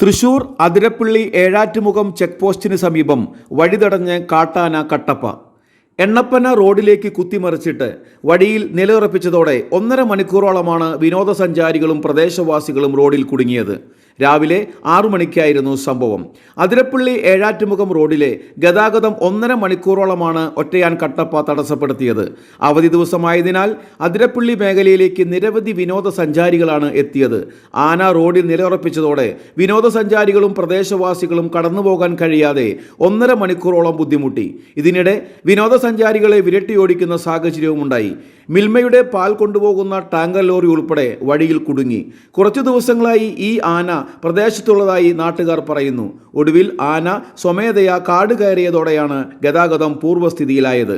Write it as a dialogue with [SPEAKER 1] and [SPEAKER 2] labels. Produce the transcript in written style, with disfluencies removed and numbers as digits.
[SPEAKER 1] Thrissur Athirappilly Ezhattumukham check പോസ്റ്റിന് സമീപം വഴിതടഞ്ഞ് കാട്ടാന കട്ടപ്പ. എണ്ണപ്പന റോഡിലേക്ക് കുത്തിമറിച്ചിട്ട് വഴിയിൽ നിലയുറപ്പിച്ചതോടെ 1.5 മണിക്കൂറോളമാണ് വിനോദസഞ്ചാരികളും പ്രദേശവാസികളും റോഡിൽ കുടുങ്ങിയത്. രാവിലെ 6 മണിക്കായിരുന്നു സംഭവം. അതിരപ്പള്ളി ഏഴാറ്റുമുഖം റോഡിലെ ഗതാഗതം 1.5 മണിക്കൂറോളമാണ് ഒറ്റയാൻ കട്ടപ്പ തടസ്സപ്പെടുത്തിയത്. അവധി ദിവസമായതിനാൽ അതിരപ്പള്ളി മേഖലയിലേക്ക് നിരവധി വിനോദസഞ്ചാരികളാണ് എത്തിയത്. ആന റോഡിൽ നിലയുറപ്പിച്ചതോടെ വിനോദസഞ്ചാരികളും പ്രദേശവാസികളും കടന്നുപോകാൻ കഴിയാതെ 1.5 മണിക്കൂറോളം ബുദ്ധിമുട്ടി. ഇതിനിടെ വിനോദസഞ്ചാരികളെ വിരട്ടിയോടിക്കുന്ന സാഹചര്യവുമുണ്ടായി. മിൽമയുടെ പാൽ കൊണ്ടുപോകുന്ന ടാങ്കർ ലോറി ഉൾപ്പെടെ വഴിയിൽ കുടുങ്ങി. കുറച്ചു ദിവസങ്ങളായി ഈ ആന പ്രദേശത്തുള്ളതായി നാട്ടുകാർ പറയുന്നു. ഒടുവിൽ ആന സ്വമേധയാ കാട് കയറിയതോടെയാണ് ഗതാഗതം പൂർവ്വസ്ഥിതിയിലായത്.